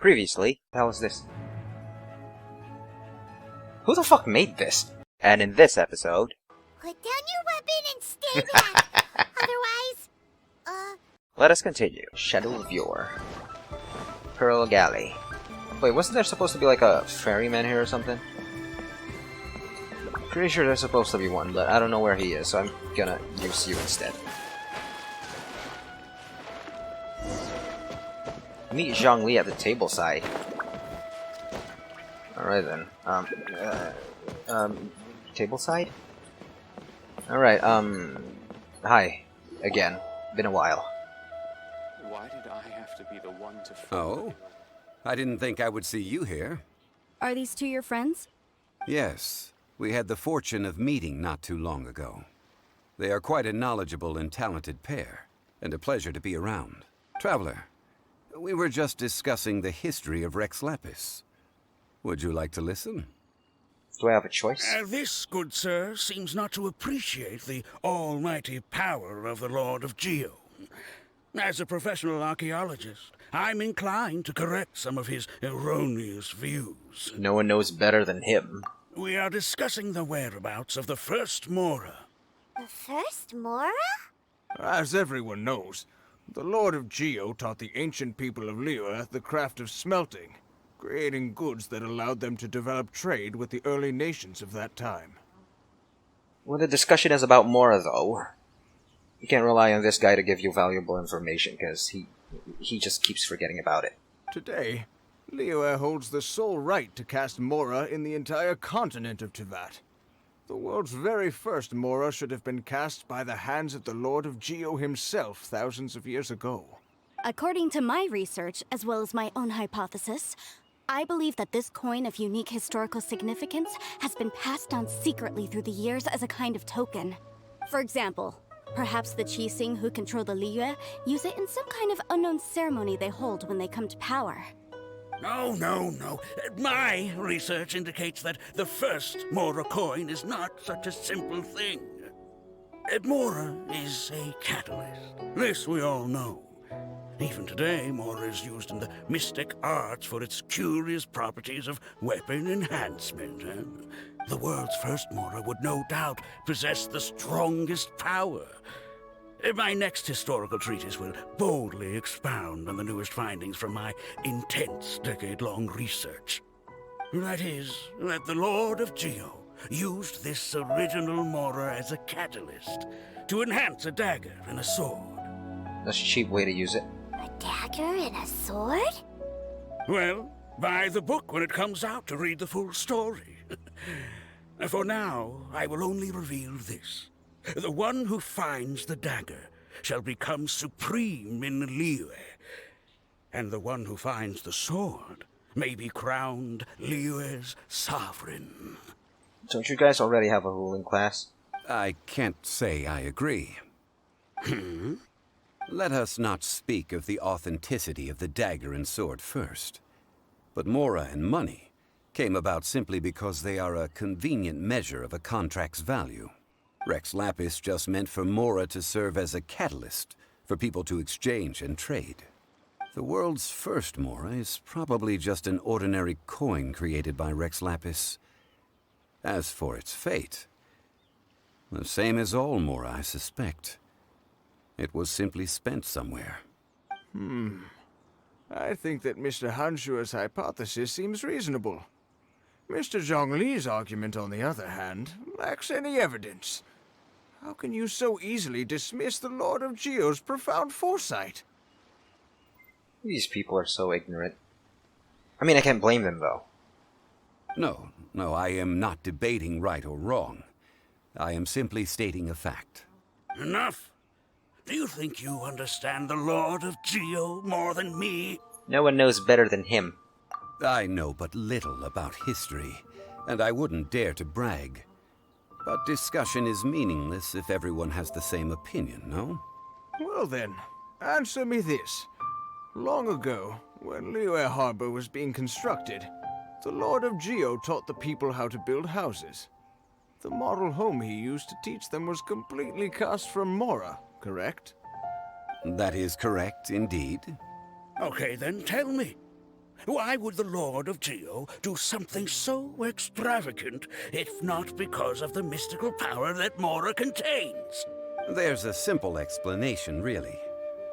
Previously, how was this? Who the fuck made this? And in this episode... Put down your weapon and stay back! Otherwise... Let us continue. Shadow of Yore. Pearl Galley. Wait, wasn't there supposed to be like a ferryman here or something? Pretty sure there's supposed to be one, but I don't know where he is, so I'm gonna use you instead. Meet Zhongli at the table side. Alright then. Table side? Alright, hi. Again. Been a while. Why did I have to be the one to... Oh? I didn't think I would see you here. Are these two your friends? Yes. We had the fortune of meeting not too long ago. They are quite a knowledgeable and talented pair, and a pleasure to be around. Traveler, we were just discussing the history of Rex Lapis. Would you like to listen? Do I have a choice? This, good sir, seems not to appreciate the almighty power of the Lord of Geo. As a professional archaeologist, I'm inclined to correct some of his erroneous views. No one knows better than him. We are discussing the whereabouts of the first Mora. the first Mora? As everyone knows, the Lord of Geo taught the ancient people of Liyue the craft of smelting, creating goods that allowed them to develop trade with the early nations of that time. When the discussion is about Mora, though, you can't rely on this guy to give you valuable information, because he just keeps forgetting about it. Today, Liyue holds the sole right to cast Mora in the entire continent of Tivat. The world's very first Mora should have been cast by the hands of the Lord of Geo himself thousands of years ago. According to my research, as well as my own hypothesis, I believe that this coin of unique historical significance has been passed down secretly through the years as a kind of token. For example, perhaps the Qixing who control the Liyue use it in some kind of unknown ceremony they hold when they come to power. No. My research indicates that the first Mora coin is not such a simple thing. Mora is a catalyst. This we all know. Even today, Mora is used in the mystic arts for its curious properties of weapon enhancement. The world's first Mora would no doubt possess the strongest power. My next historical treatise will boldly expound on the newest findings from my intense decade-long research. That is, that the Lord of Geo used this original Mora as a catalyst to enhance a dagger and a sword. That's a cheap way to use it. A dagger and a sword? Well, buy the book when it comes out to read the full story. For now, I will only reveal this. The one who finds the dagger shall become supreme in Liyue, and the one who finds the sword may be crowned Liyue's sovereign. Don't you guys already have a ruling class? I can't say I agree. Let us not speak of the authenticity of the dagger and sword first. But Mora and money came about simply because they are a convenient measure of a contract's value. Rex Lapis just meant for Mora to serve as a catalyst for people to exchange and trade. The world's first Mora is probably just an ordinary coin created by Rex Lapis. As for its fate, the same as all Mora, I suspect. It was simply spent somewhere. I think that Mr. Hanshua's hypothesis seems reasonable. Mr. Zhongli's argument, on the other hand, lacks any evidence. How can you so easily dismiss the Lord of Geo's profound foresight? These people are so ignorant. I mean, I can't blame them, though. No, I am not debating right or wrong. I am simply stating a fact. Enough! Do you think you understand the Lord of Geo more than me? No one knows better than him. I know but little about history, and I wouldn't dare to brag. But discussion is meaningless if everyone has the same opinion, no? Well then, answer me this. Long ago, when Liyue Harbor was being constructed, the Lord of Geo taught the people how to build houses. The model home he used to teach them was completely cast from Mora, correct? That is correct, indeed. Okay, then tell me. Why would the Lord of Geo do something so extravagant if not because of the mystical power that Mora contains? There's a simple explanation, really.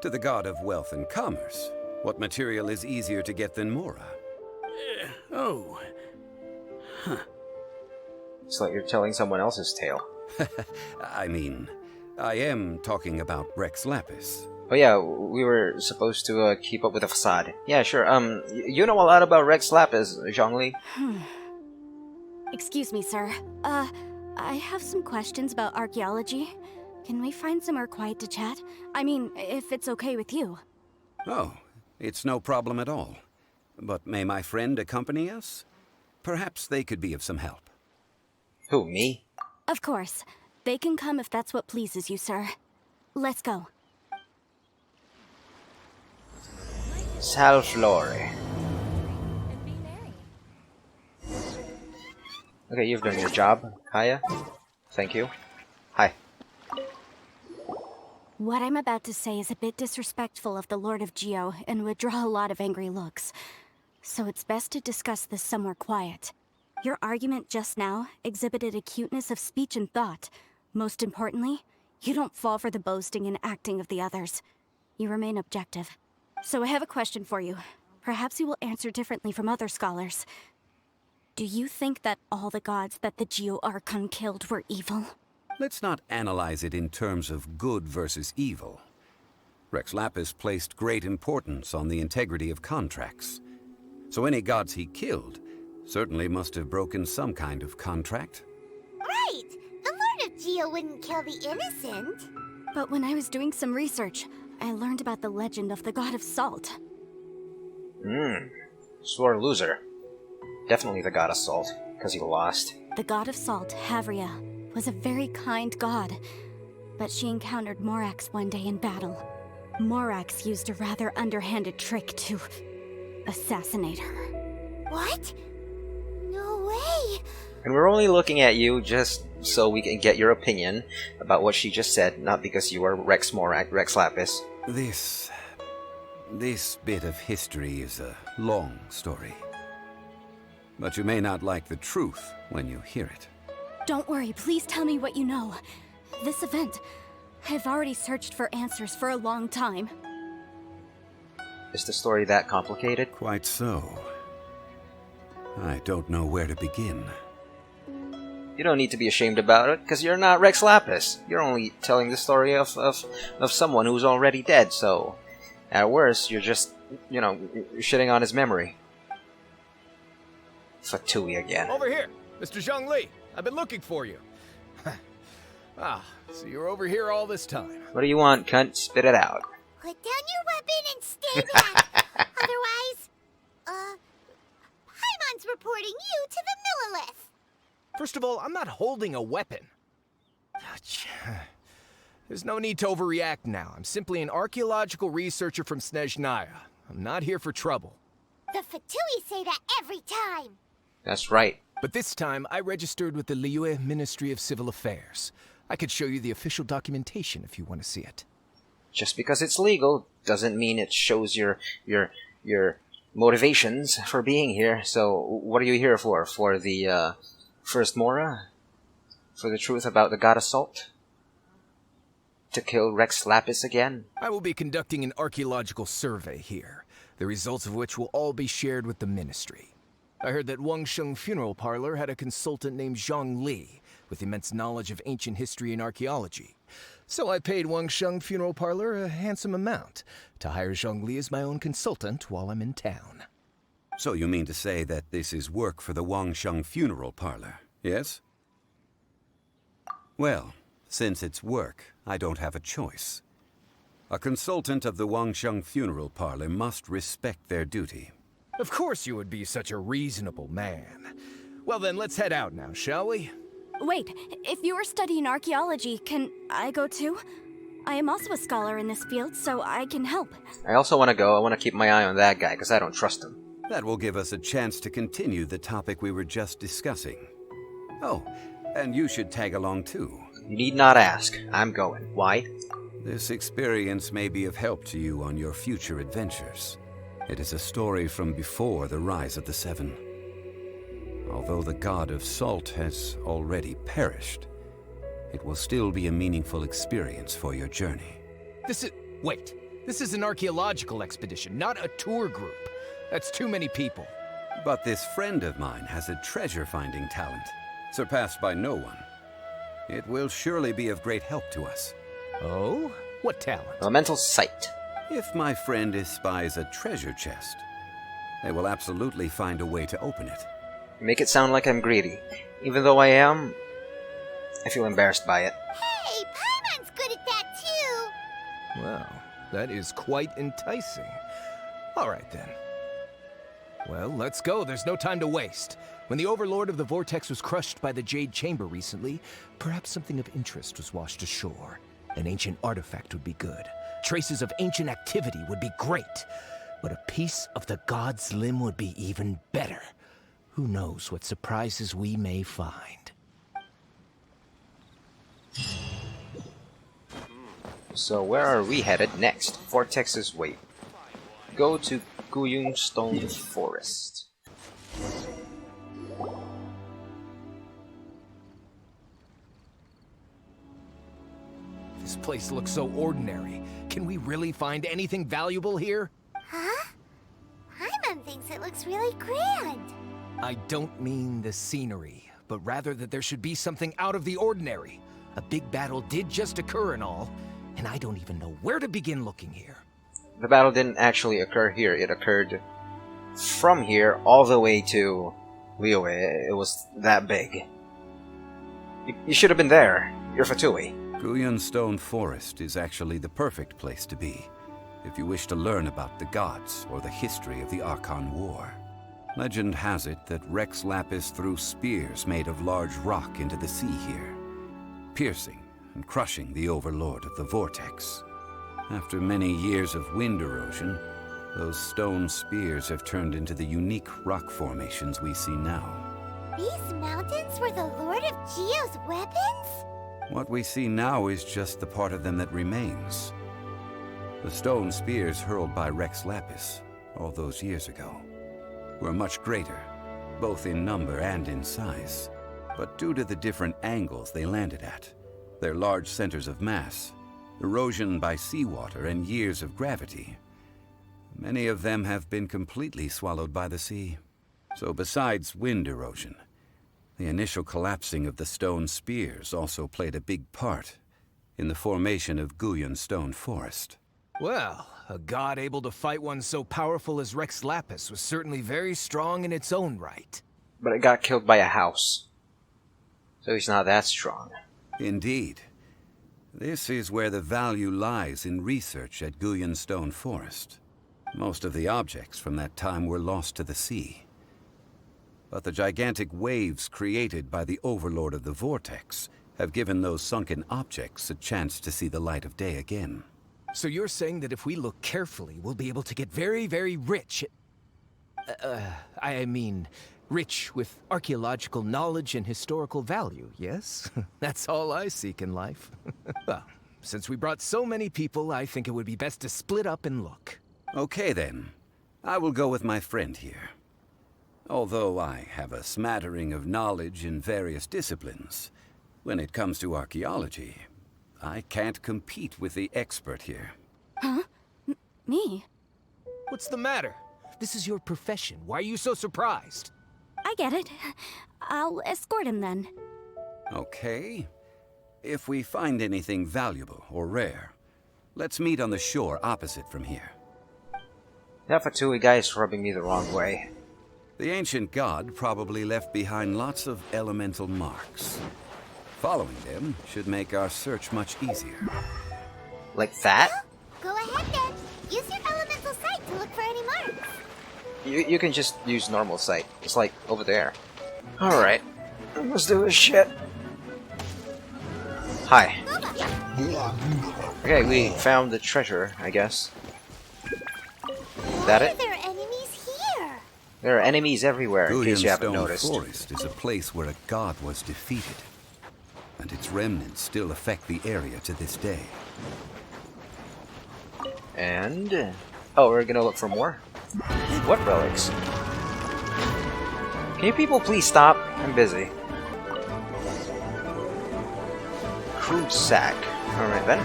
To the god of wealth and commerce, what material is easier to get than Mora? Oh. It's like you're telling someone else's tale. I mean, I am talking about Rex Lapis. Oh yeah, we were supposed to keep up with the facade. Yeah, sure. You know a lot about Rex Lapis, Zhongli. Excuse me, sir. I have some questions about archaeology. Can we find somewhere quiet to chat? I mean, if it's okay with you. Oh, it's no problem at all. But may my friend accompany us? Perhaps they could be of some help. Who, me? Of course. They can come if that's what pleases you, sir. Let's go. Salflore. Okay, you've done your job, Kaya. Thank you. Hi. What I'm about to say is a bit disrespectful of the Lord of Geo and would draw a lot of angry looks. So it's best to discuss this somewhere quiet. Your argument just now exhibited acuteness of speech and thought. Most importantly, you don't fall for the boasting and acting of the others. You remain objective. So I have a question for you. Perhaps you will answer differently from other scholars. Do you think that all the gods that the Geo Archon killed were evil? Let's not analyze it in terms of good versus evil. Rex Lapis placed great importance on the integrity of contracts. So any gods he killed certainly must have broken some kind of contract. Right! The Lord of Geo wouldn't kill the innocent. But when I was doing some research, I learned about the legend of the god of salt. Sore loser. Definitely the god of salt, because he lost. The god of salt, Havria, was a very kind god, but she encountered Morax one day in battle. Morax used a rather underhanded trick to assassinate her. What? No way! And we're only looking at you just so we can get your opinion about what she just said, not because you are Rex Lapis. This bit of history is a long story. But you may not like the truth when you hear it. Don't worry, please tell me what you know. This event, I've already searched for answers for a long time. Is the story that complicated? Quite so. I don't know where to begin. You don't need to be ashamed about it, because you're not Rex Lapis. You're only telling the story of someone who's already dead, so at worst, you're just, you're shitting on his memory. Fatui again. Over here, Mr. Zhongli. I've been looking for you. So you're over here all this time. What do you want, cunt? Spit it out. Put down your weapon and stay back. Otherwise, Paimon's reporting you to the Millilith. First of all, I'm not holding a weapon. There's no need to overreact now. I'm simply an archaeological researcher from Snezhnaya. I'm not here for trouble. The Fatui say that every time. That's right. But this time, I registered with the Liyue Ministry of Civil Affairs. I could show you the official documentation if you want to see it. Just because it's legal doesn't mean it shows your motivations for being here. So, what are you here for? For the first Mora? For the truth about the god of salt? To kill Rex Lapis again? I will be conducting an archaeological survey here, the results of which will all be shared with the ministry. I heard that Wangsheng Funeral Parlor had a consultant named Zhongli with immense knowledge of ancient history and archaeology. So I paid Wangsheng Funeral Parlor a handsome amount to hire Zhongli as my own consultant while I'm in town. So you mean to say that this is work for the Wangsheng Funeral Parlor, yes? Well, since it's work, I don't have a choice. A consultant of the Wangsheng Funeral Parlor must respect their duty. Of course you would be such a reasonable man. Well then, let's head out now, shall we? Wait, if you are studying archaeology, can I go too? I am also a scholar in this field, so I can help. I also want to go. I want to keep my eye on that guy, because I don't trust him. That will give us a chance to continue the topic we were just discussing. Oh, and you should tag along too. You need not ask. I'm going. Why? This experience may be of help to you on your future adventures. It is a story from before the rise of the Seven. Although the god of salt has already perished, it will still be a meaningful experience for your journey. Wait. This is an archaeological expedition, not a tour group. That's too many people. But this friend of mine has a treasure-finding talent, surpassed by no one. It will surely be of great help to us. Oh? What talent? Elemental sight. If my friend espies a treasure chest, they will absolutely find a way to open it. Make it sound like I'm greedy. Even though I am, I feel embarrassed by it. Hey, Paimon's good at that too. Well, that is quite enticing. All right, then. Well, let's go. There's no time to waste. When the Overlord of the Vortex was crushed by the Jade Chamber recently, perhaps something of interest was washed ashore. An ancient artifact would be good. Traces of ancient activity would be great. But a piece of the god's limb would be even better. Who knows what surprises we may find. So where are we headed next? Vortex's Way. Go to Guyun Stone Forest. This place looks so ordinary. Can we really find anything valuable here? Huh? Paimon thinks it looks really grand. I don't mean the scenery, but rather that there should be something out of the ordinary. A big battle did just occur and all, and I don't even know where to begin looking here. The battle didn't actually occur here. It occurred from here all the way to Liyue. It was that big. You should have been there. You're Fatui. Guyun Stone Forest is actually the perfect place to be, if you wish to learn about the gods or the history of the Archon War. Legend has it that Rex Lapis threw spears made of large rock into the sea here, piercing and crushing the Overlord of the Vortex. After many years of wind erosion, those stone spears have turned into the unique rock formations we see now. These mountains were the Lord of Geo's weapons? What we see now is just the part of them that remains. The stone spears hurled by Rex Lapis all those years ago were much greater, both in number and in size. But due to the different angles they landed at, their large centers of mass, erosion by seawater, and years of gravity, many of them have been completely swallowed by the sea. So besides wind erosion, the initial collapsing of the stone spears also played a big part in the formation of Guyun Stone Forest. Well, a god able to fight one so powerful as Rex Lapis was certainly very strong in its own right. But it got killed by a house. So he's not that strong. Indeed. This is where the value lies in research at Guyun Stone Forest. Most of the objects from that time were lost to the sea. But the gigantic waves created by the Overlord of the Vortex have given those sunken objects a chance to see the light of day again. So you're saying that if we look carefully, we'll be able to get very, very rich. I mean, rich with archaeological knowledge and historical value, yes? That's all I seek in life. Well, since we brought so many people, I think it would be best to split up and look. Okay then. I will go with my friend here. Although I have a smattering of knowledge in various disciplines, when it comes to archaeology, I can't compete with the expert here. Huh? Me? What's the matter? This is your profession. Why are you so surprised? I get it. I'll escort him then. Okay. If we find anything valuable or rare, let's meet on the shore opposite from here. That Fatui guy is rubbing me the wrong way. The ancient god probably left behind lots of elemental marks. Following them should make our search much easier. Like that? Go ahead then. Use your elemental sight to look for any marks. You can just use normal sight. It's like over there. Alright. Let's do this shit. Hi. Okay, we found the treasure, I guess. Is that it? Why are there enemies here? There are enemies everywhere, in case you haven't Stone noticed. Forest is a place where a god was defeated, and its remnants still affect the area to this day. And... oh, we're gonna look for more? What relics? Can you people please stop? I'm busy. Crude sack. Alright then.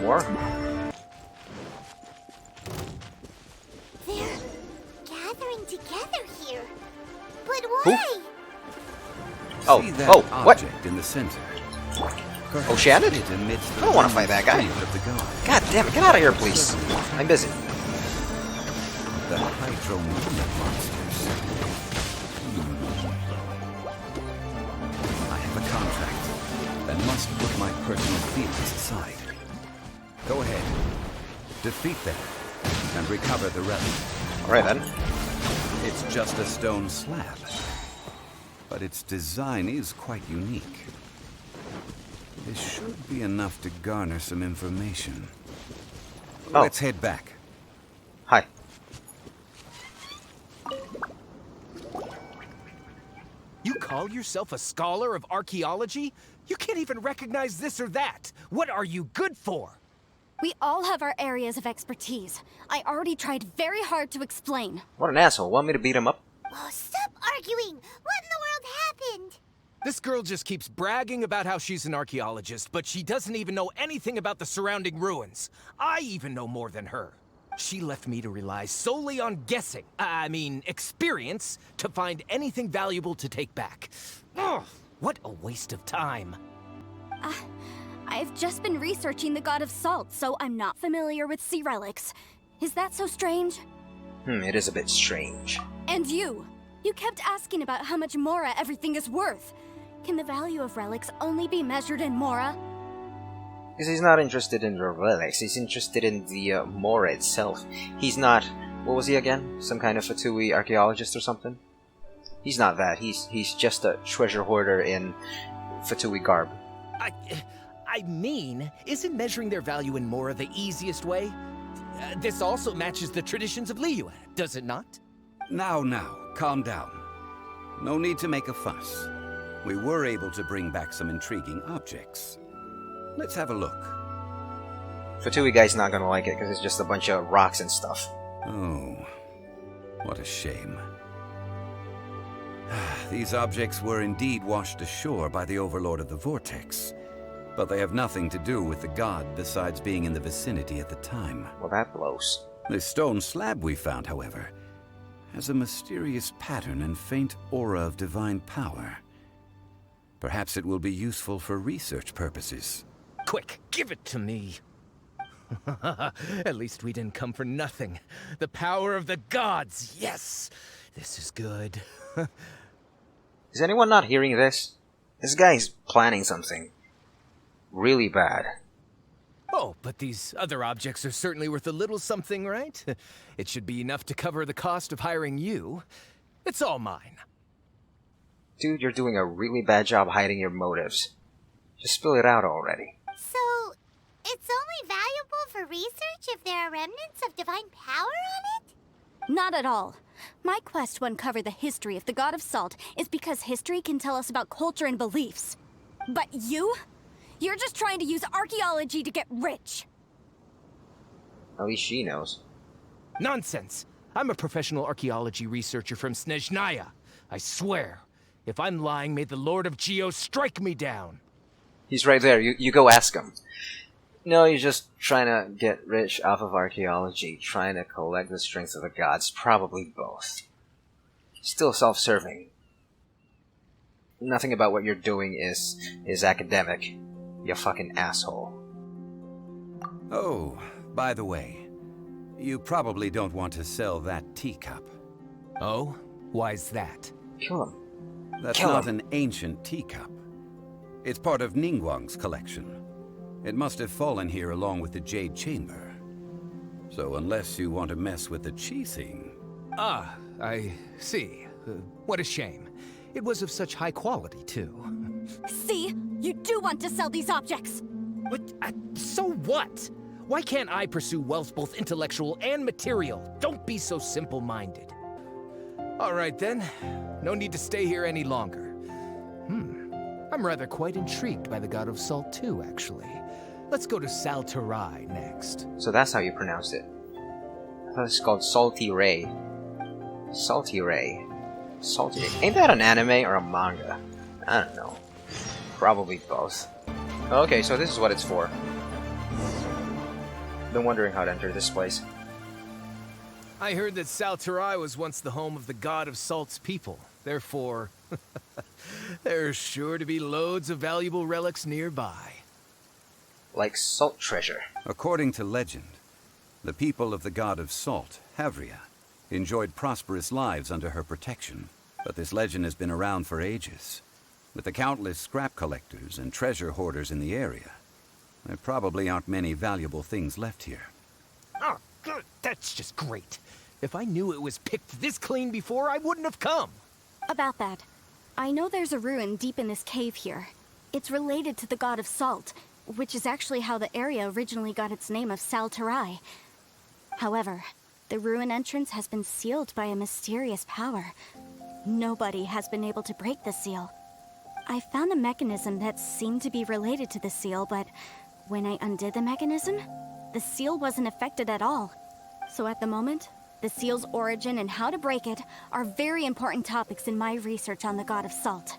More? They're gathering together here. But why? Oh, See that what? object in the center? Oh, Shannon? It emits the I don't want to fight that guy. breath of the god. God damn it, get out of here, please. I'm busy. The hydromorphic monsters. I have a contract and must put my personal feelings aside. Go ahead. Defeat them and recover the relic. Alright then. It's just a stone slab, but its design is quite unique. This should be enough to garner some information. Oh. Let's head back. Hi. You call yourself a scholar of archaeology? You can't even recognize this or that. What are you good for? We all have our areas of expertise. I already tried very hard to explain. What an asshole. Want me to beat him up? Oh, stop arguing! What in the world happened? This girl just keeps bragging about how she's an archaeologist, but she doesn't even know anything about the surrounding ruins. I even know more than her. She left me to rely solely on guessing, experience, to find anything valuable to take back. Ugh, what a waste of time. I've just been researching the God of Salt, so I'm not familiar with sea relics. Is that so strange? It is a bit strange. And you kept asking about how much Mora everything is worth. Can the value of relics only be measured in Mora? Because he's not interested in the relics, he's interested in the Mora itself. He's not... What was he again? Some kind of Fatui archaeologist or something? He's not that. He's just a treasure hoarder in Fatui garb. Isn't measuring their value in Mora the easiest way? This also matches the traditions of Liyue, does it not? Now, calm down. No need to make a fuss. We were able to bring back some intriguing objects. Let's have a look. Fatui guy's not gonna like it because it's just a bunch of rocks and stuff. Oh, what a shame. These objects were indeed washed ashore by the Overlord of the Vortex, but they have nothing to do with the god besides being in the vicinity at the time. Well, that blows. This stone slab we found, however, has a mysterious pattern and faint aura of divine power. Perhaps it will be useful for research purposes. Quick, give it to me. At least we didn't come for nothing. The power of the gods, yes! This is good. Is anyone not hearing this? This guy's planning something really bad. Oh, but these other objects are certainly worth a little something, right? It should be enough to cover the cost of hiring you. It's all mine. Dude, you're doing a really bad job hiding your motives. Just spill it out already. So, it's only valuable for research if there are remnants of divine power on it? Not at all. My quest to uncover the history of the God of Salt is because history can tell us about culture and beliefs. But you're just trying to use archaeology to get rich. At least she knows. Nonsense! I'm a professional archaeology researcher from Snezhnaya. I swear, if I'm lying, may the Lord of Geo strike me down. He's right there. You go ask him. No, you're just trying to get rich off of archaeology, trying to collect the strength of the gods. Probably both. Still self-serving. Nothing about what you're doing is academic. You fucking asshole. Oh, by the way, you probably don't want to sell that teacup. Oh? Why's that? Kill him. That's Kill not him. an ancient teacup. It's part of Ningguang's collection. It must have fallen here along with the Jade Chamber. So unless you want to mess with the Qixing... Ah, I see. What a shame. It was of such high quality, too. See? You do want to sell these objects! What? So what? Why can't I pursue wealth both intellectual and material? Don't be so simple-minded. All right, then. No need to stay here any longer. I'm rather quite intrigued by the God of Salt, too, actually. Let's go to Saltarai next. So that's how you pronounce it. It's called Salty Ray. Salty Ray. Salty Ray. Ain't that an anime or a manga? I don't know. Probably both. Okay, so this is what it's for. Been wondering how to enter this place. I heard that Salterai was once the home of the god of salt's people. Therefore, there's sure to be loads of valuable relics nearby. Like salt treasure. According to legend, the people of the god of salt, Havria, enjoyed prosperous lives under her protection. But this legend has been around for ages. With the countless scrap collectors and treasure hoarders in the area, there probably aren't many valuable things left here. Oh, good. That's just great. If I knew it was picked this clean before, I wouldn't have come. About that, I know there's a ruin deep in this cave here. It's related to the god of salt, which is actually how the area originally got its name of Salterai. However, the ruin entrance has been sealed by a mysterious power. Nobody has been able to break the seal. I found a mechanism that seemed to be related to the seal, but when I undid the mechanism, the seal wasn't affected at all. So at the moment, the seal's origin and how to break it are very important topics in my research on the god of salt.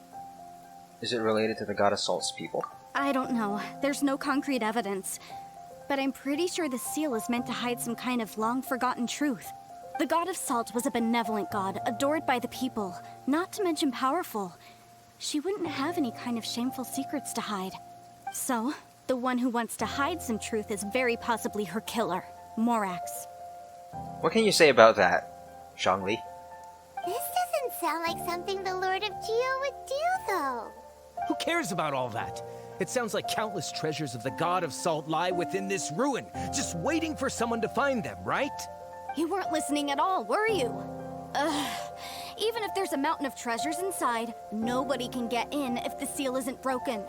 Is it related to the god of salt's people? I don't know. There's no concrete evidence. But I'm pretty sure the seal is meant to hide some kind of long-forgotten truth. The god of salt was a benevolent god, adored by the people, not to mention powerful. She wouldn't have any kind of shameful secrets to hide. So, the one who wants to hide some truth is very possibly her killer, Morax. What can you say about that, Zhongli? This doesn't sound like something the Lord of Geo would do, though. Who cares about all that? It sounds like countless treasures of the god of salt lie within this ruin, just waiting for someone to find them, right? You weren't listening at all, were you? Ugh. Even if there's a mountain of treasures inside, nobody can get in if the seal isn't broken.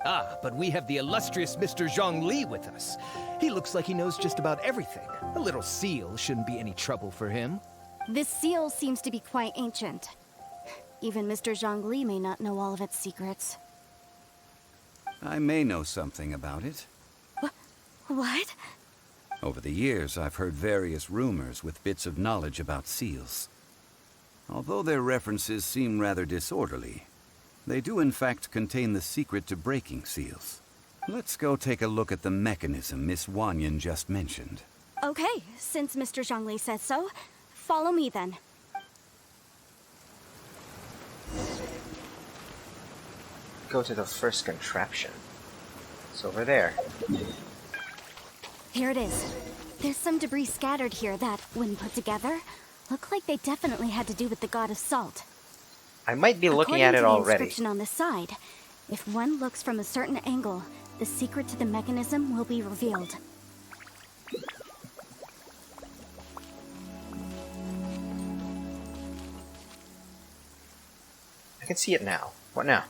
Ah, but we have the illustrious Mr. Zhongli with us. He looks like he knows just about everything. A little seal shouldn't be any trouble for him. This seal seems to be quite ancient. Even Mr. Zhongli may not know all of its secrets. I may know something about it. What? Over the years, I've heard various rumors with bits of knowledge about seals. Although their references seem rather disorderly, they do in fact contain the secret to breaking seals. Let's go take a look at the mechanism Miss Wanyan just mentioned. Okay, since Mr. Zhongli says so, follow me then. Go to the first contraption. It's over there. Here it is. There's some debris scattered here that, when put together, look like they definitely had to do with the god of salt. I might be looking at it According to the already. inscription on the side, if one looks from a certain angle, the secret to the mechanism will be revealed. I can see it now. What now?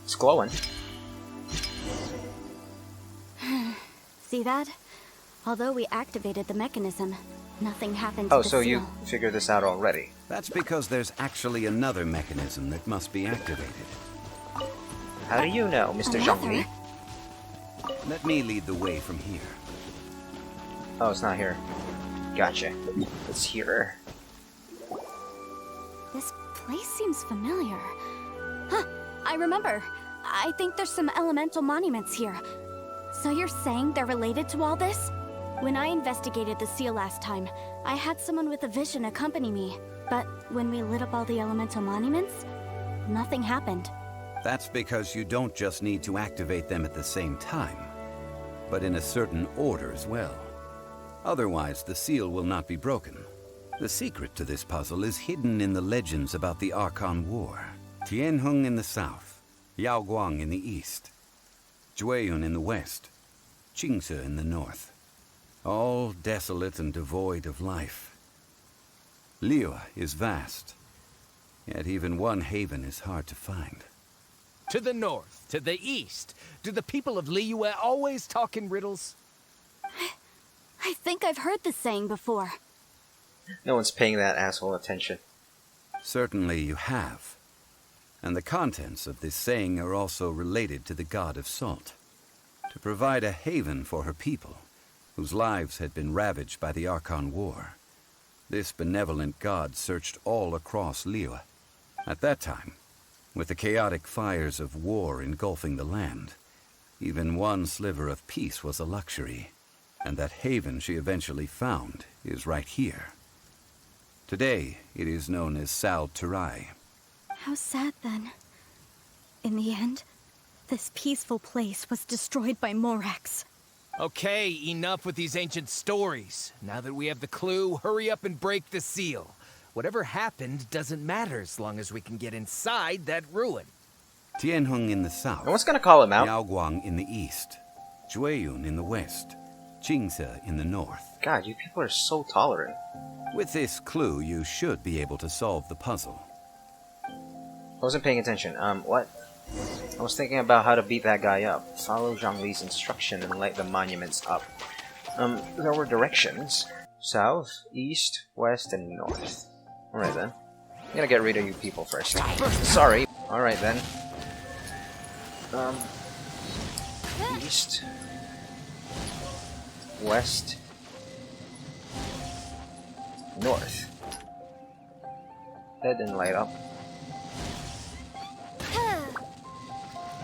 It's glowing. See that? Although we activated the mechanism, nothing happened to Oh, the so seal. you figured this out already. That's because there's actually another mechanism that must be activated. How do you know, Mr. Zhongli? Let me lead the way from here. Oh, it's not here. Gotcha. It's here. This place seems familiar. Huh, I remember. I think there's some elemental monuments here. So you're saying they're related to all this? When I investigated the seal last time, I had someone with a vision accompany me. But when we lit up all the elemental monuments, nothing happened. That's because you don't just need to activate them at the same time, but in a certain order as well. Otherwise, the seal will not be broken. The secret to this puzzle is hidden in the legends about the Archon War. Tianheng in the south, Yaoguang in the east, Jueyun in the west, Qingce in the north. All desolate and devoid of life. Liyue is vast, yet even one haven is hard to find. To the north, to the east. Do the people of Liyue always talk in riddles? I think I've heard this saying before. No one's paying that asshole attention. Certainly you have. And the contents of this saying are also related to the god of salt. To provide a haven for her people, whose lives had been ravaged by the Archon War, this benevolent god searched all across Liyue. At that time, with the chaotic fires of war engulfing the land, even one sliver of peace was a luxury, and that haven she eventually found is right here. Today, it is known as Sal Turai. How sad, then. In the end, this peaceful place was destroyed by Morax. Okay, enough with these ancient stories. Now that we have the clue, hurry up and break the seal. Whatever happened doesn't matter as long as we can get inside that ruin. Tianheng in the south. No one's gonna call him out. Yaoguang in the east. Jueyun in the west. Jingse in the north. God, you people are so tolerant. With this clue, you should be able to solve the puzzle. I wasn't paying attention. What? I was thinking about how to beat that guy up. Follow Zhongli's instruction and light the monuments up. There were directions. South, east, west, and north. Alright then. I'm gonna get rid of you people first. Sorry. Alright then. East. West. North. That didn't light up.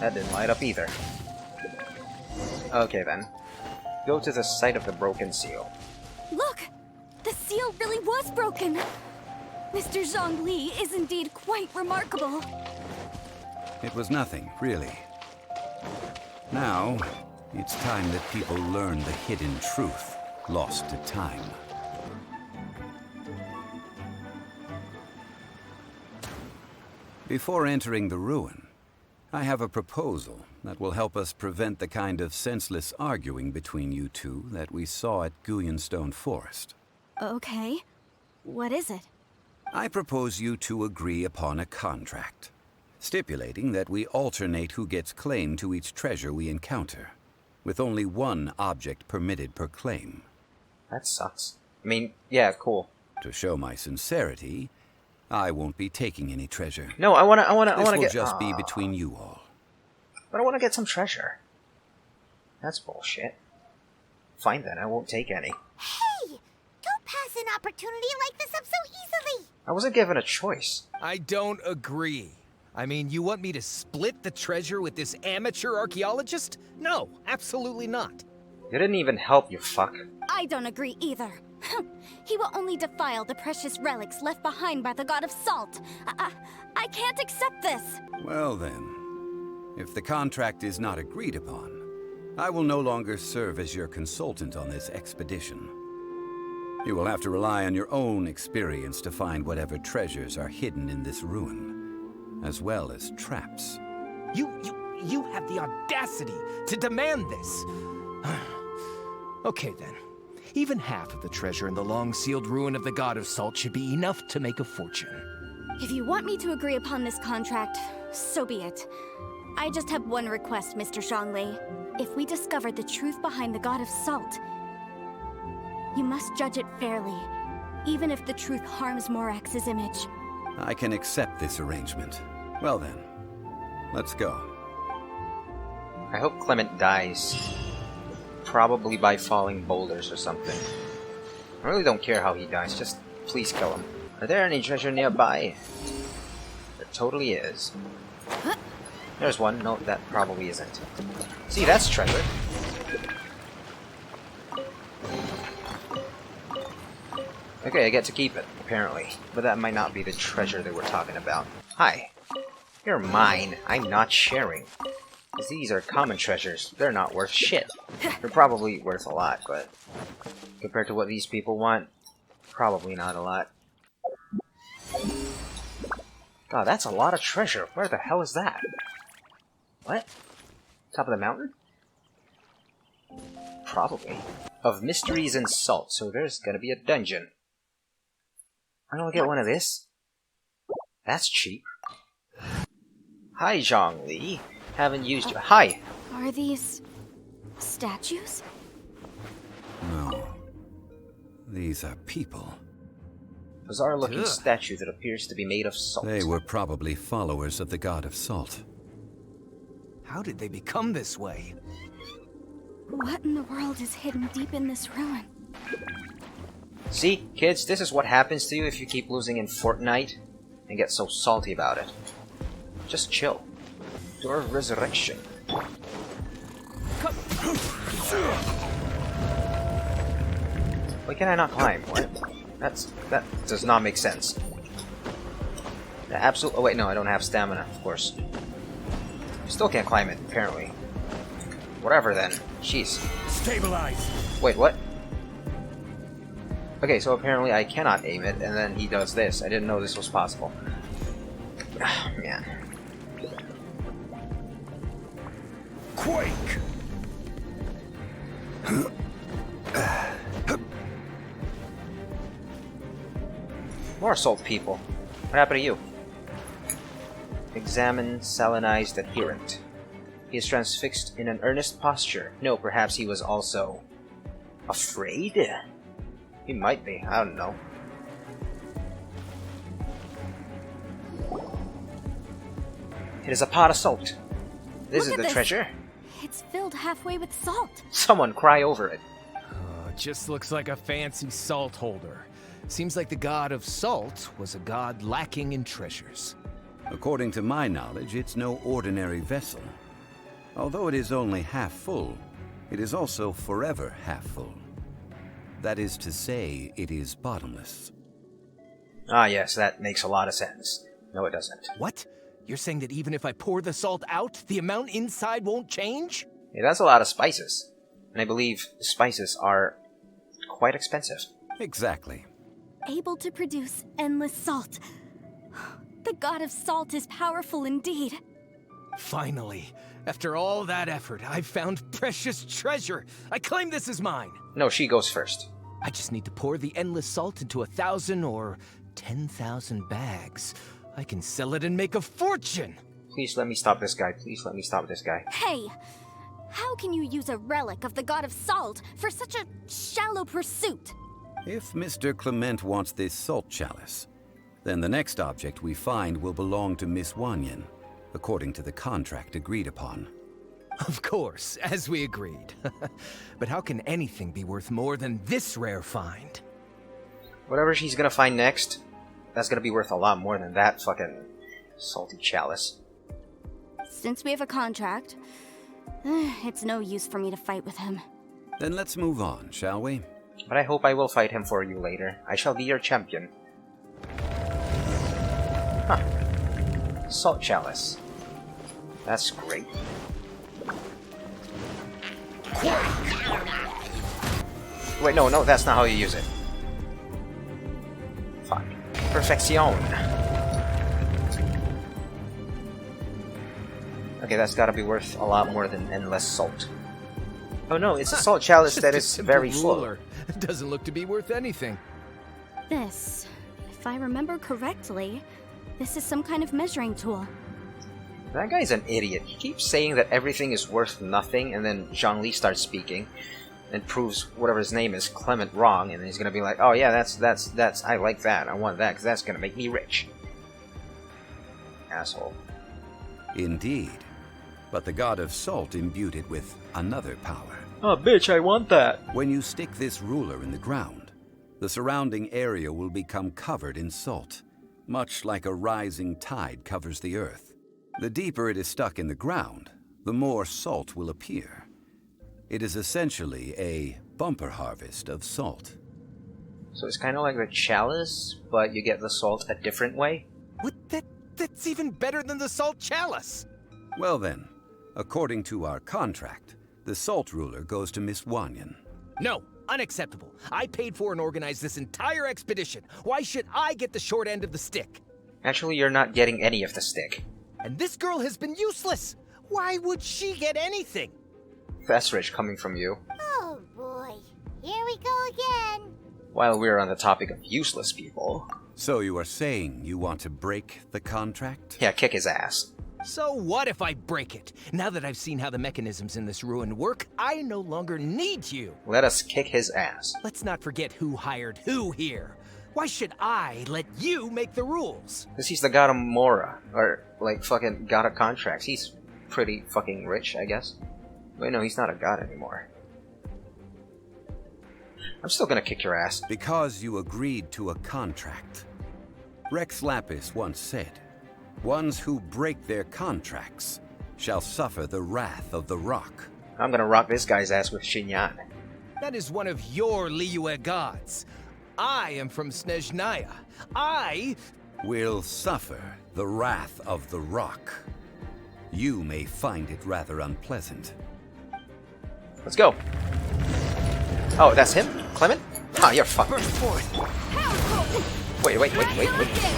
That didn't light up either. Okay then. Go to the site of the broken seal. Look! The seal really was broken! Mr. Zhongli is indeed quite remarkable. It was nothing, really. Now, it's time that people learn the hidden truth lost to time. Before entering the ruin, I have a proposal that will help us prevent the kind of senseless arguing between you two that we saw at Guyonstone Forest. Okay. What is it? I propose you two agree upon a contract, stipulating that we alternate who gets claim to each treasure we encounter, with only one object permitted per claim. That sucks. I mean, yeah, cool. To show my sincerity, I won't be taking any treasure. No, I wanna This will get. just be between you all. But I wanna get some treasure. That's bullshit. Fine then, I won't take any. Hey! Don't pass an opportunity like this up so easily! I wasn't given a choice. I don't agree. I mean, you want me to split the treasure with this amateur archaeologist? No, absolutely not. You didn't even help, you fuck. I don't agree either. He will only defile the precious relics left behind by the god of salt. I can't accept this. Well then, if the contract is not agreed upon, I will no longer serve as your consultant on this expedition. You will have to rely on your own experience to find whatever treasures are hidden in this ruin, as well as traps. You have the audacity to demand this. Okay then. Even half of the treasure in the long-sealed ruin of the God of Salt should be enough to make a fortune. If you want me to agree upon this contract, so be it. I just have one request, Mr. Zhongli. If we discover the truth behind the God of Salt, you must judge it fairly, even if the truth harms Morax's image. I can accept this arrangement. Well then, let's go. I hope Clement dies. Probably by falling boulders or something. I really don't care how he dies, just please kill him. Are there any treasure nearby? There totally is. There's one. No, that probably isn't. See, that's treasure. Okay, I get to keep it, apparently. But that might not be the treasure that we're talking about. Hi. You're mine. I'm not sharing. Because these are common treasures. They're not worth shit. They're probably worth a lot, but compared to what these people want, probably not a lot. God, that's a lot of treasure. Where the hell is that? What? Top of the mountain? Probably. Of mysteries and salt, so there's gonna be a dungeon. I'm gonna get one of this. That's cheap. Hi, Zhongli. Haven't used you. Hi! Are these statues? No. These are people. Bizarre-looking statue that appears to be made of salt. They were probably followers of the God of Salt. How did they become this way? What in the world is hidden deep in this ruin? See, kids, this is what happens to you if you keep losing in Fortnite and get so salty about it. Just chill. Door of Resurrection. Why can I not climb? What? That does not make sense. The absolute. Oh wait, no, I don't have stamina, of course. Still can't climb it, apparently. Whatever then. Jeez. Stabilize. Wait, what? Okay, so apparently I cannot aim it, and then he does this. I didn't know this was possible. Ah, man. Quake. More salt people. What happened to you? Examine salinized adherent. He is transfixed in an earnest posture. No, perhaps he was also afraid? He might be, I don't know. It is a pot of salt. This is the treasure. It's filled halfway with salt. Someone cry over it. It just looks like a fancy salt holder. Seems like the god of salt was a god lacking in treasures. According to my knowledge, it's no ordinary vessel. Although it is only half full, it is also forever half full. That is to say, it is bottomless. Ah yes, that makes a lot of sense. No, it doesn't. What? You're saying that even if I pour the salt out, the amount inside won't change? Yeah, that's a lot of spices. And I believe spices are quite expensive. Exactly. Able to produce endless salt. The god of salt is powerful indeed. Finally, after all that effort, I've found precious treasure. I claim this as mine. No, she goes first. I just need to pour the endless salt into 1,000 or 10,000 bags. I can sell it and make a fortune. Please let me stop this guy. Please let me stop this guy. Hey! How can you use a relic of the god of salt for such a shallow pursuit? If Mr. Clement wants this salt chalice, then the next object we find will belong to Miss Wanyan, according to the contract agreed upon. Of course, as we agreed. But how can anything be worth more than this rare find? Whatever she's gonna find next, that's gonna be worth a lot more than that fucking salty chalice. Since we have a contract, it's no use for me to fight with him. Then let's move on, shall we? But I hope I will fight him for you later. I shall be your champion. Huh. Salt chalice. That's great. Wait, no, that's not how you use it. Fuck. Perfection. Okay, that's gotta be worth a lot more than endless salt. Oh no, it's a salt chalice that is very full. It doesn't look to be worth anything. This, if I remember correctly, this is some kind of measuring tool. That guy's an idiot. He keeps saying that everything is worth nothing, and then Zhongli starts speaking and proves whatever his name is, Clement, wrong, and then he's gonna be like, oh yeah, that's I like that, I want that, because that's gonna make me rich. Asshole. Indeed. But the god of salt imbued it with another power. Oh bitch, I want that! When you stick this ruler in the ground, the surrounding area will become covered in salt, much like a rising tide covers the earth. The deeper it is stuck in the ground, the more salt will appear. It is essentially a bumper harvest of salt. So it's kind of like the chalice, but you get the salt a different way? What? That's even better than the salt chalice! Well then, according to our contract, the salt ruler goes to Miss Wanyan. No, unacceptable. I paid for and organized this entire expedition. Why should I get the short end of the stick? Actually, you're not getting any of the stick. And this girl has been useless. Why would she get anything? That's rich coming from you. Oh boy, here we go again. While we're on the topic of useless people. So you are saying you want to break the contract? Yeah, kick his ass. So what if I break it? Now that I've seen how the mechanisms in this ruin work, I no longer need you. Let us kick his ass. Let's not forget who hired who here. Why should I let you make the rules? Because he's the god of Mora. Or, like, fucking god of contracts. He's pretty fucking rich, I guess. Wait, no, he's not a god anymore. I'm still gonna kick your ass. Because you agreed to a contract. Rex Lapis once said, "Ones who break their contracts shall suffer the wrath of the rock." I'm gonna rock this guy's ass with Xinyan. That is one of your Liyue gods. I am from Snezhnaya. I will suffer the wrath of the rock. You may find it rather unpleasant. Let's go. Oh, that's him? Clement? Oh, you're fucked. Wait.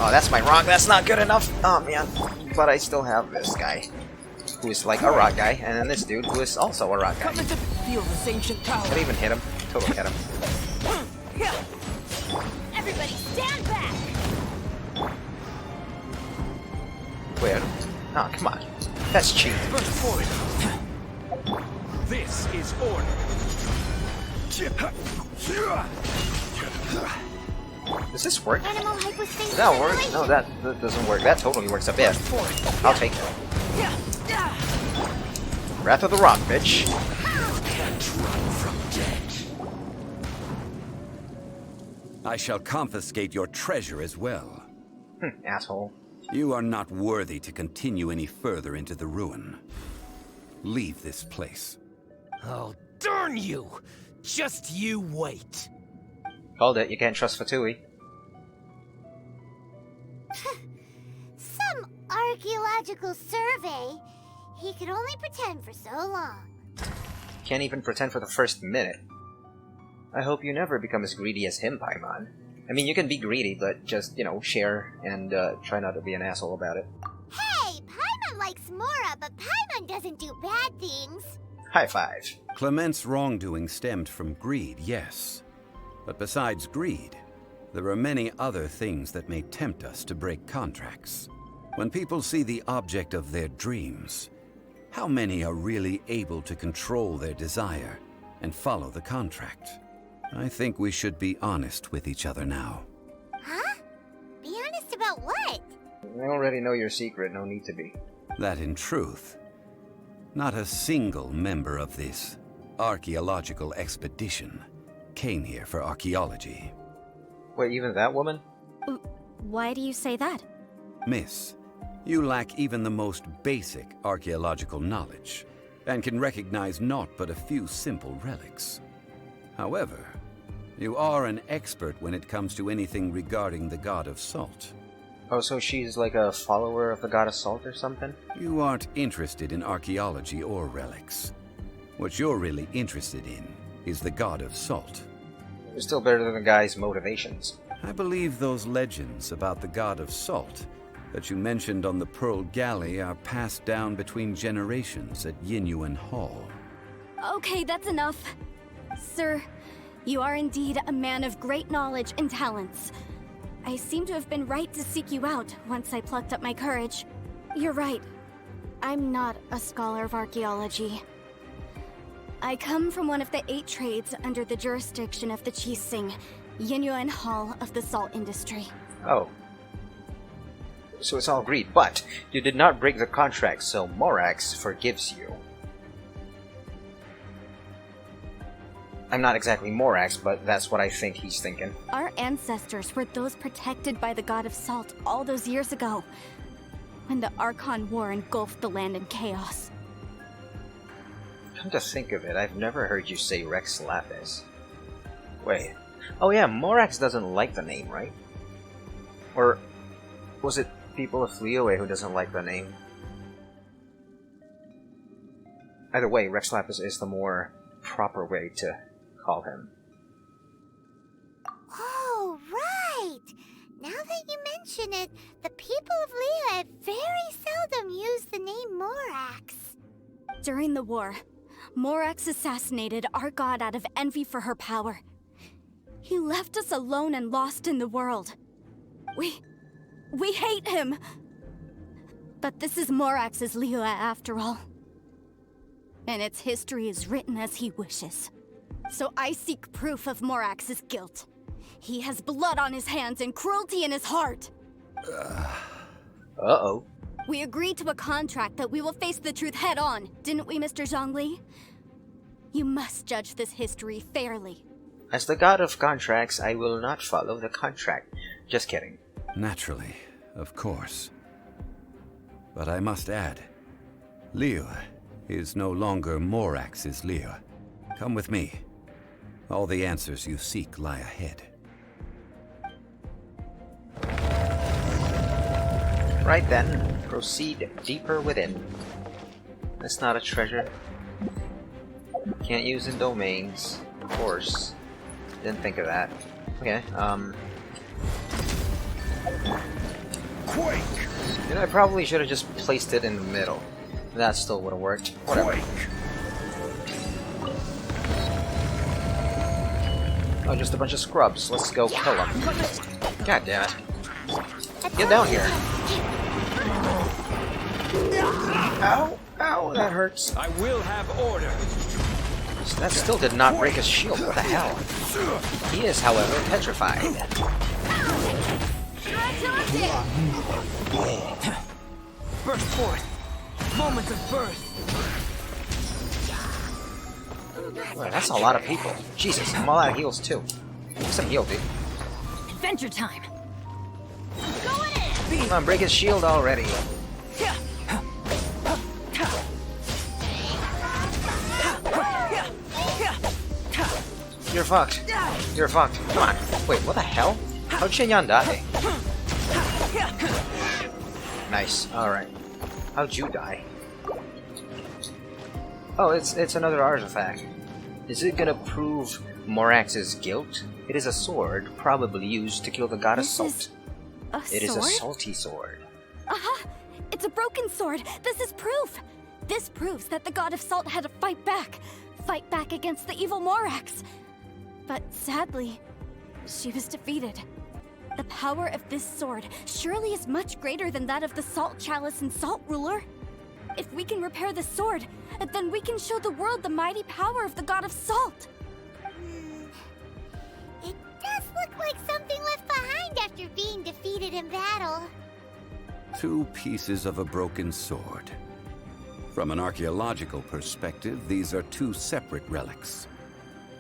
Oh, that's my rock. That's not good enough. Oh, man. But I still have this guy, who is like a rock guy, and then this dude, who is also a rock guy. Feel this ancient power. Didn't even hit him. Totally hit him. Everybody stand back! Weird. Oh, come on. That's cheap. This is order. Does this work? Animal hypostasis. Does that work? No, that doesn't work. That totally works a bit. I'll take it. Wrath of the Rock, bitch. I shall confiscate your treasure as well. Asshole. You are not worthy to continue any further into the ruin. Leave this place. Oh, darn you! Just you wait. Called it. You can't trust Fatui. Some archaeological survey. He could only pretend for so long. Can't even pretend for the first minute. I hope you never become as greedy as him, Paimon. I mean, you can be greedy, but just, you know, share and try not to be an asshole about it. Hey, Paimon likes Mora, but Paimon doesn't do bad things. High five. Clement's wrongdoing stemmed from greed, yes. But besides greed, there are many other things that may tempt us to break contracts. When people see the object of their dreams, how many are really able to control their desire and follow the contract? I think we should be honest with each other now. Huh? Be honest about what? I already know your secret, no need to be. That in truth, not a single member of this archaeological expedition came here for archaeology. Wait, even that woman? Why do you say that? Miss, you lack even the most basic archaeological knowledge, and can recognize naught but a few simple relics. However, you are an expert when it comes to anything regarding the god of salt. Oh, so she's like a follower of the god of salt or something? You aren't interested in archaeology or relics. What you're really interested in is the god of salt. It's still better than the guy's motivations. I believe those legends about the god of salt that you mentioned on the Pearl Galley are passed down between generations at Yinyuan Hall. Okay, that's enough. Sir, you are indeed a man of great knowledge and talents. I seem to have been right to seek you out once I plucked up my courage. You're right. I'm not a scholar of archaeology. I come from one of the 8 trades under the jurisdiction of the Qixing, Yinyuan Hall of the salt industry. Oh. So it's all greed, but you did not break the contract, so Morax forgives you. I'm not exactly Morax, but that's what I think he's thinking. Our ancestors were those protected by the god of salt all those years ago, when the Archon War engulfed the land in chaos. Come to think of it, I've never heard you say Rex Lapis. Wait. Oh yeah, Morax doesn't like the name, right? Or was it people of Liyue who doesn't like the name? Either way, Rex Lapis is the more proper way to call him. Oh, right! Now that you mention it, the people of Liyue very seldom use the name Morax. During the war, Morax assassinated our god out of envy for her power. He left us alone and lost in the world. We hate him! But this is Morax's Liyue after all. And its history is written as he wishes. So I seek proof of Morax's guilt. He has blood on his hands and cruelty in his heart. Uh-oh. We agreed to a contract that we will face the truth head on, didn't we, Mr. Zhongli? You must judge this history fairly. As the god of contracts, I will not follow the contract. Just kidding. Naturally, of course. But I must add, Liyue is no longer Morax's Liyue. Come with me. All the answers you seek lie ahead. Right then, proceed deeper within. That's not a treasure. Can't use in domains. Of course. Didn't think of that. Okay, Quake! you know, I probably should have just placed it in the middle. That still would have worked. Whatever. Quake! Oh, just a bunch of scrubs. Let's go kill them. God damn it. Get down here. Ow! Ow, that hurts. I will have order. That still did not break his shield. What the hell? He is, however, petrified. Burst forth. Moment of birth. Boy, that's a lot of people. Jesus, I'm all out of heals too. Get some heal, dude. Adventure time. Come on, break his shield already. You're fucked. You're fucked. Come on. Wait, what the hell? How'd Shinyan die? Nice. Alright. How'd you die? Oh, it's another artifact. Is it gonna prove Morax's guilt? It is a sword, probably used to kill the goddess Salt. It is a salty sword. Aha! It's a broken sword! This is proof! This proves that the god of Salt had to fight back! Fight back against the evil Morax! But sadly, she was defeated. The power of this sword surely is much greater than that of the Salt Chalice and Salt Ruler. If we can repair the sword, then we can show the world the mighty power of the god of Salt! It does look like something left behind after being defeated in battle. 2 pieces of a broken sword. From an archaeological perspective, these are 2 separate relics.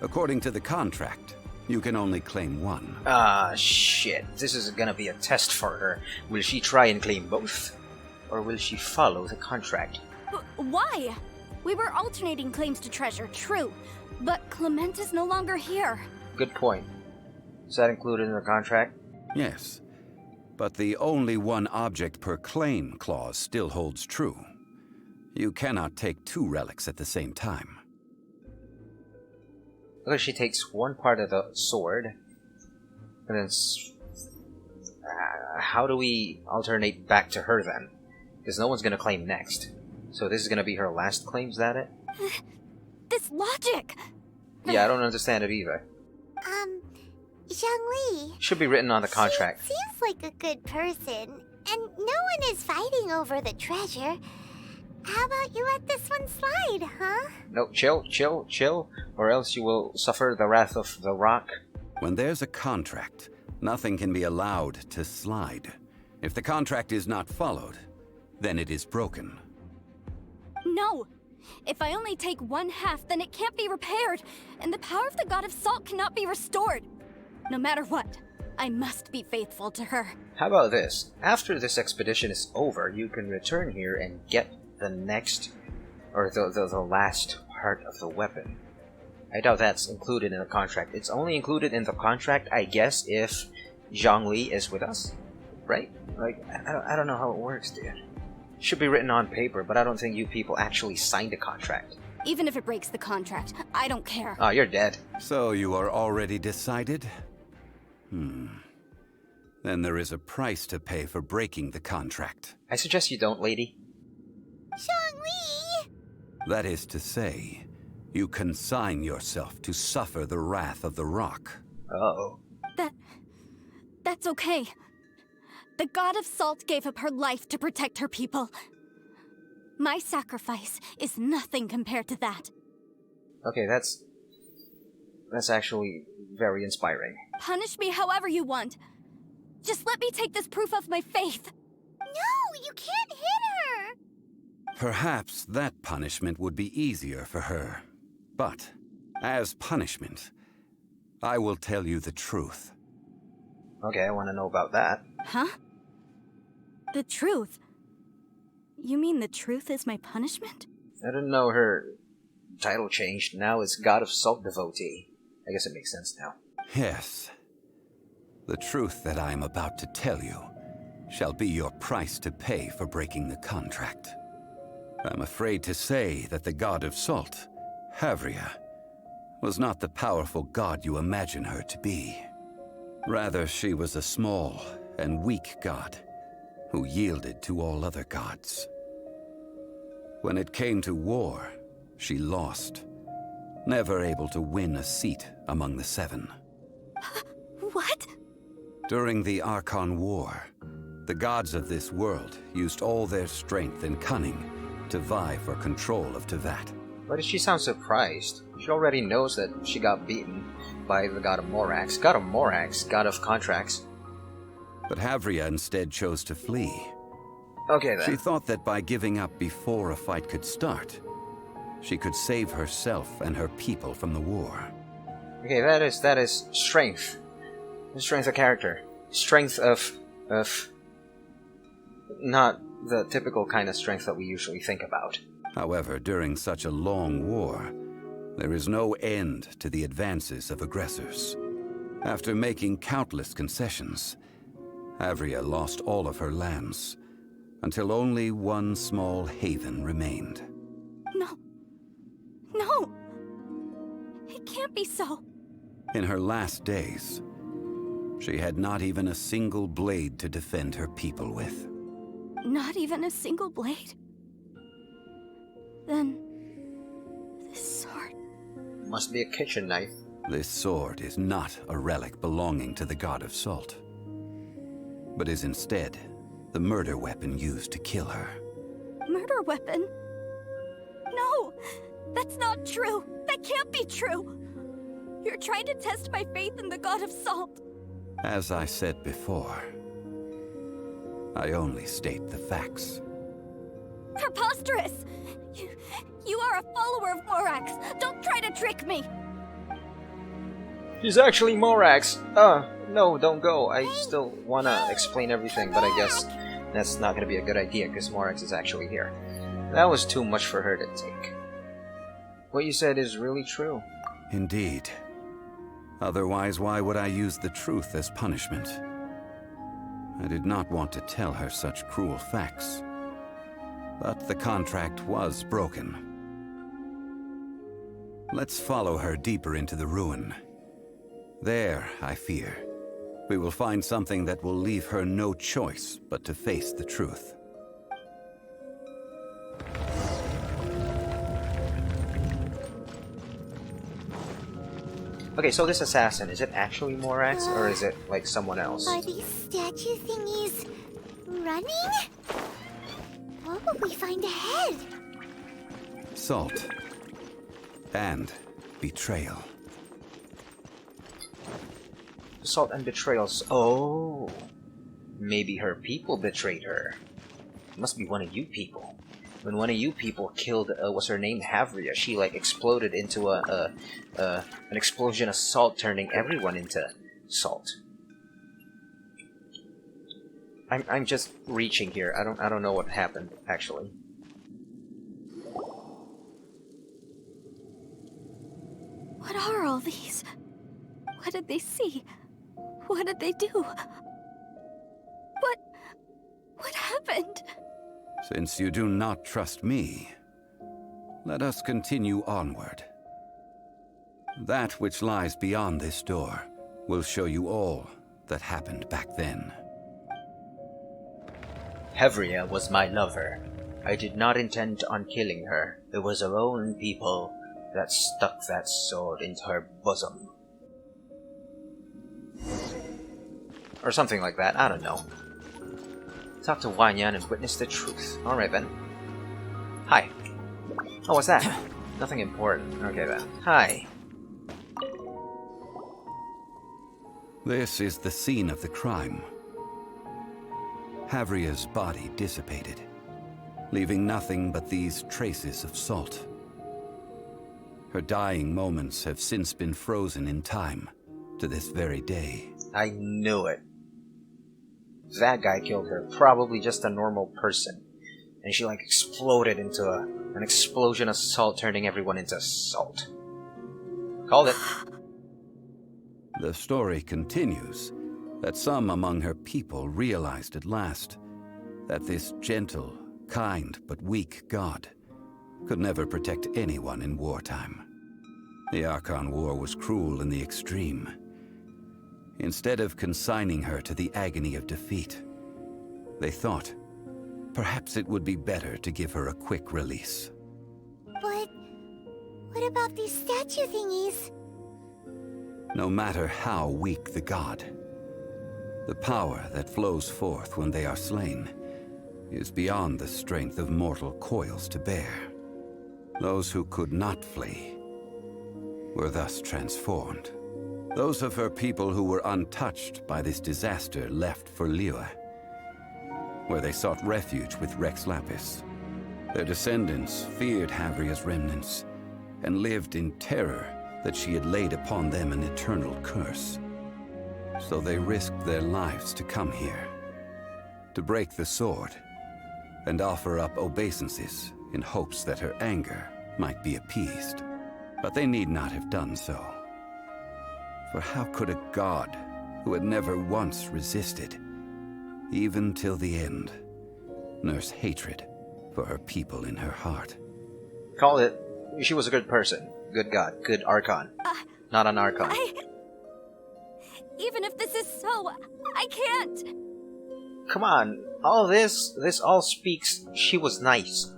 According to the contract, you can only claim one. Ah, shit. This is gonna be a test for her. Will she try and claim both? Or will she follow the contract? Why? We were alternating claims to treasure, true. But Clement is no longer here. Good point. Is that included in the contract? Yes, but the only one object per claim clause still holds true. You cannot take 2 relics at the same time. Look, she takes one part of the sword, and then how do we alternate back to her then? Because no one's gonna claim next. So this is gonna be her last claim, is that it? This logic! Yeah, I don't understand it either. Zhongli. Should be written on the contract. She seems like a good person, and no one is fighting over the treasure. How about you let this one slide, huh? No, chill, or else you will suffer the wrath of the rock. When there's a contract, nothing can be allowed to slide. If the contract is not followed, then it is broken. No! If I only take 1/2, then it can't be repaired, and the power of the god of Salt cannot be restored. No matter what, I must be faithful to her. How about this? After this expedition is over, you can return here and get the next, or the last part of the weapon. I doubt that's included in the contract. It's only included in the contract, I guess, if Zhongli is with us, right? Like, I don't know how it works, dude. Should be written on paper, but I don't think you people actually signed a contract. Even if it breaks the contract, I don't care. Oh, you're dead. So you are already decided? Then there is a price to pay for breaking the contract. I suggest you don't, lady. Zhongli! That is to say, you consign yourself to suffer the wrath of the rock. Uh-oh. That's okay. The god of Salt gave up her life to protect her people. My sacrifice is nothing compared to that. Okay, that's actually very inspiring. Punish me however you want. Just let me take this proof of my faith. No, you can't hit her! Perhaps that punishment would be easier for her. But, as punishment, I will tell you the truth. Okay, I want to know about that. Huh? The truth? You mean the truth is my punishment? I didn't know her title changed. Now it's God of Salt Devotee. I guess it makes sense now. Yes. The truth that I am about to tell you shall be your price to pay for breaking the contract. I'm afraid to say that the God of Salt, Havria, was not the powerful god you imagine her to be. Rather, she was a small and weak god who yielded to all other gods. When it came to war, she lost, never able to win a seat among the seven. What? During the Archon War, the gods of this world used all their strength and cunning to vie for control of Tevat. Why does she sound surprised? She already knows that she got beaten by the god of Morax. God of Morax, god of contracts. But Havria instead chose to flee. Okay then. She thought that by giving up before a fight could start, she could save herself and her people from the war. Okay, that is strength. Strength of character. Strength of not the typical kind of strength that we usually think about. However, during such a long war, there is no end to the advances of aggressors. After making countless concessions, Havria lost all of her lands, until only one small haven remained. No. No! It can't be so. In her last days, she had not even a single blade to defend her people with. Not even a single blade? Then... this sword... Must be a kitchen knife. This sword is not a relic belonging to the god of Salt, but is instead the murder weapon used to kill her. Murder weapon? No! That's not true! That can't be true! You're trying to test my faith in the god of Salt! As I said before, I only state the facts. Preposterous! You are a follower of Morax! Don't try to trick me! He's actually Morax! No, don't go. I still wanna explain everything, but I guess that's not gonna be a good idea, because Morax is actually here. That was too much for her to take. What you said is really true. Indeed. Otherwise, why would I use the truth as punishment? I did not want to tell her such cruel facts. But the contract was broken. Let's follow her deeper into the ruin. There, I fear, we will find something that will leave her no choice but to face the truth. Okay, so this assassin, is it actually Morax, or is it like someone else? Are these statue thingies running? What will we find ahead? Salt. And betrayal. Assault and betrayals. Oh, maybe her people betrayed her. It must be one of you people. When one of you people killed, what's her name, Havria, she like exploded into an explosion of salt, turning everyone into salt. I'm just reaching here. I don't know what happened actually. What are all these? What did they see? What did they do? What happened? Since you do not trust me, let us continue onward. That which lies beyond this door will show you all that happened back then. Havria was my lover. I did not intend on killing her. It was her own people that stuck that sword into her bosom. Or something like that, I don't know. Talk to Wanyan and witness the truth. Alright then. Hi. Oh, what's that? Nothing important. Okay then. Hi. This is the scene of the crime. Havria's body dissipated, leaving nothing but these traces of salt. Her dying moments have since been frozen in time, to this very day. I knew it. That guy killed her. Probably just a normal person. And she like exploded into an explosion of salt, turning everyone into salt. Called it. The story continues that some among her people realized at last that this gentle, kind, but weak god could never protect anyone in wartime. The Archon War was cruel in the extreme. Instead of consigning her to the agony of defeat, they thought perhaps it would be better to give her a quick release. But what about these statue thingies? No matter how weak the god, the power that flows forth when they are slain is beyond the strength of mortal coils to bear. Those who could not flee were thus transformed. Those of her people who were untouched by this disaster left for Liyue, where they sought refuge with Rex Lapis. Their descendants feared Havria's remnants and lived in terror that she had laid upon them an eternal curse. So they risked their lives to come here, to break the sword and offer up obeisances in hopes that her anger might be appeased. But they need not have done so. For how could a god who had never once resisted, even till the end, nurse hatred for her people in her heart? Called it. She was a good person. Good god. Good Archon. Not an Archon. Even if this is so, I can't. Come on. All this all speaks she was nice.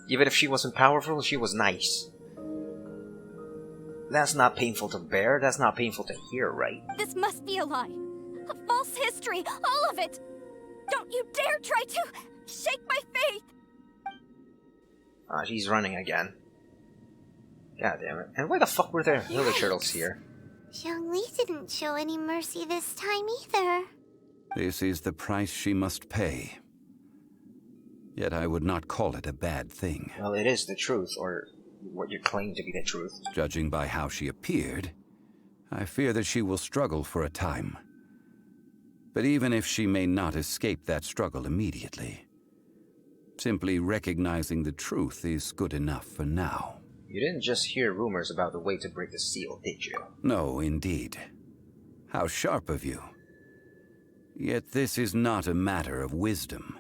Even if she wasn't powerful, she was nice. That's not painful to bear. That's not painful to hear, right? This must be a lie. A false history. All of it. Don't you dare try to shake my faith. Ah, she's running again. God damn it. And why the fuck were there other turtles here? Zhongli didn't show any mercy this time either. This is the price she must pay. Yet I would not call it a bad thing. Well, it is the truth, or what you claim to be the truth. Judging by how she appeared, I fear that she will struggle for a time. But even if she may not escape that struggle immediately, simply recognizing the truth is good enough for now. You didn't just hear rumors about the way to break the seal, did you? No, indeed. How sharp of you. Yet this is not a matter of wisdom,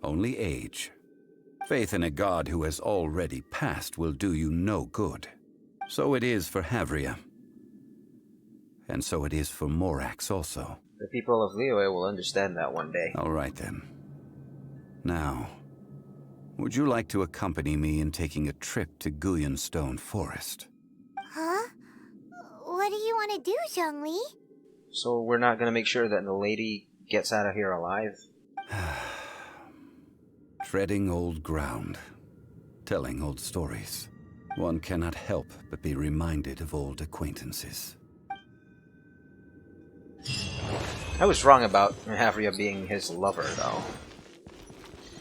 only age. Faith in a god who has already passed will do you no good. So it is for Havria. And so it is for Morax also. The people of Liyue will understand that one day. All right then. Now, would you like to accompany me in taking a trip to Guyonstone Forest? Huh? What do you want to do, Zhongli? So we're not gonna make sure that the lady gets out of here alive? Treading old ground, telling old stories. One cannot help but be reminded of old acquaintances. I was wrong about Havria being his lover, though.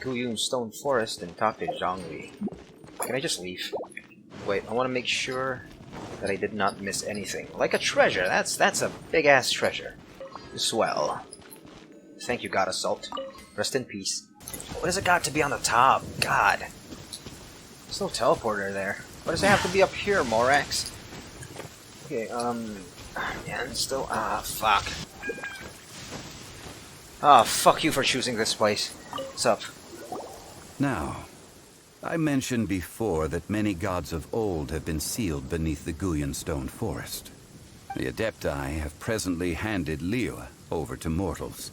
Guyonstone Forest and talk to Zhongli. Can I just leave? Wait, I want to make sure that I did not miss anything. Like a treasure. That's a big-ass treasure. Swell. Thank you, God Assault. Rest in peace. What has it got to be on the top? God. There's no teleporter there. Why does it have to be up here, Morax? Okay, man, still, fuck. Fuck you for choosing this place. What's up? Now, I mentioned before that many gods of old have been sealed beneath the Guyonstone Forest. The Adepti have presently handed Liyue over to mortals,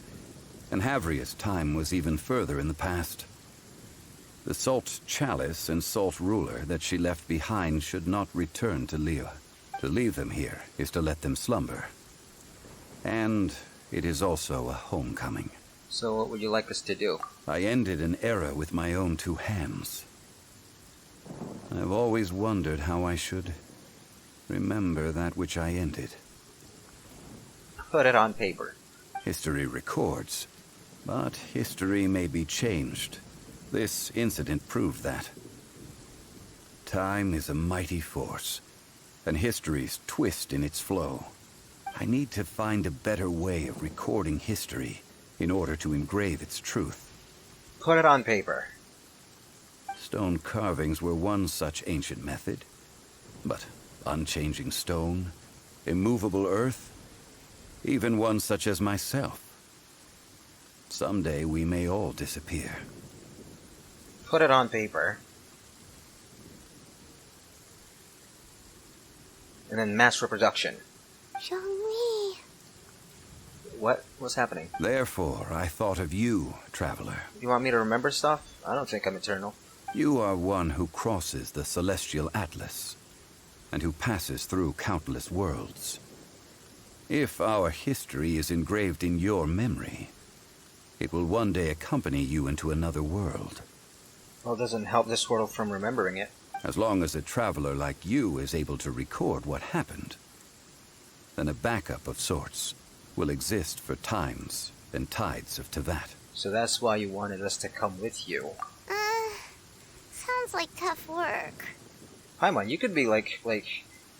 and Havria's time was even further in the past. The Salt Chalice and Salt Ruler that she left behind should not return to Liyue. To leave them here is to let them slumber. And it is also a homecoming. So what would you like us to do? I ended an era with my own two hands. I've always wondered how I should remember that which I ended. Put it on paper. History records, but history may be changed. This incident proved that. Time is a mighty force, and histories twist in its flow. I need to find a better way of recording history in order to engrave its truth. Put it on paper. Stone carvings were one such ancient method. But unchanging stone, immovable earth, even one such as myself. Someday we may all disappear. Put it on paper. And then mass reproduction. Zhongli. What's happening? Therefore, I thought of you, traveler. You want me to remember stuff? I don't think I'm eternal. You are one who crosses the celestial atlas, and who passes through countless worlds. If our history is engraved in your memory, it will one day accompany you into another world. Well, it doesn't help this world from remembering it. As long as a traveler like you is able to record what happened, then a backup of sorts will exist for times and tides of Tevat. So that's why you wanted us to come with you. Sounds like tough work. Paimon, you could be like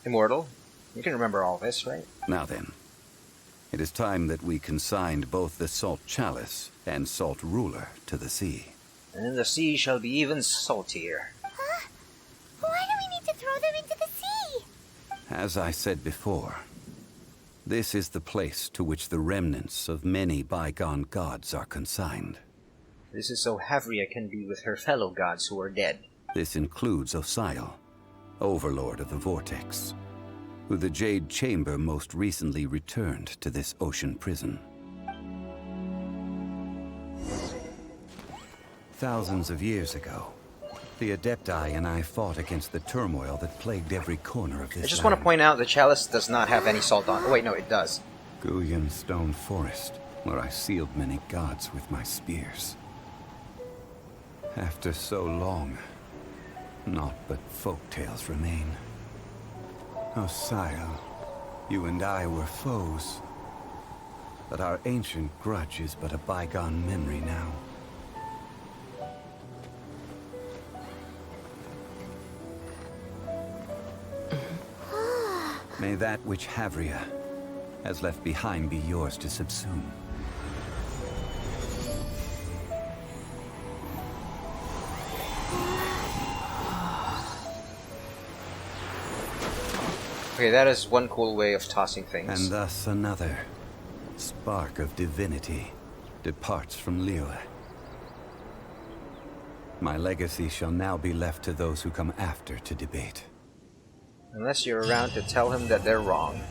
immortal. You can remember all this, right? Now then, it is time that we consigned both the Salt Chalice and Salt Ruler to the sea. And the sea shall be even saltier. Huh? Why do we need to throw them into the sea? As I said before, this is the place to which the remnants of many bygone gods are consigned. This is so Havria can be with her fellow gods who are dead. This includes Osial, Overlord of the Vortex, who the Jade Chamber most recently returned to this ocean prison. Thousands of years ago, the Adepti and I fought against the turmoil that plagued every corner of this I just land. want to point out the chalice does not have any salt on. Oh wait, no, it does. Guyan Stone Forest, where I sealed many gods with my spears. After so long, naught but folk tales remain. Osial, you and I were foes, but our ancient grudge is but a bygone memory now. May that which Havria has left behind be yours to subsume. Okay, that is one cool way of tossing things. And thus another spark of divinity departs from Liyue. My legacy shall now be left to those who come after to debate. Unless you're around to tell him that they're wrong.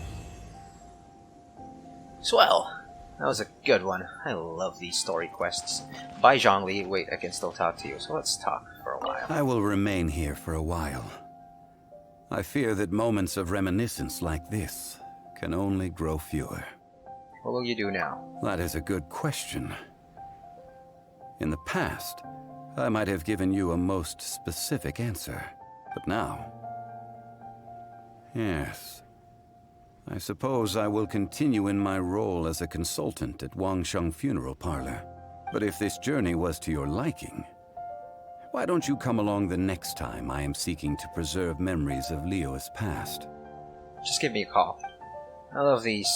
Swell! That was a good one. I love these story quests. Bye, Zhongli. Wait, I can still talk to you, so let's talk for a while. I will remain here for a while. I fear that moments of reminiscence like this can only grow fewer. What will you do now? That is a good question. In the past, I might have given you a most specific answer. But now... yes. I suppose I will continue in my role as a consultant at Wangsheng Funeral Parlor. But if this journey was to your liking, why don't you come along the next time I am seeking to preserve memories of Liyue's past? Just give me a call. I love these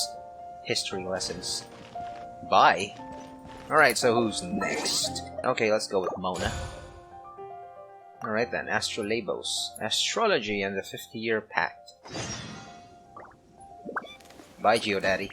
history lessons. Bye. Alright, so who's next? Okay, let's go with Mona. Alright then, Astrolabos. Astrology and the 50-Year Pact. Bye, GeoDaddy.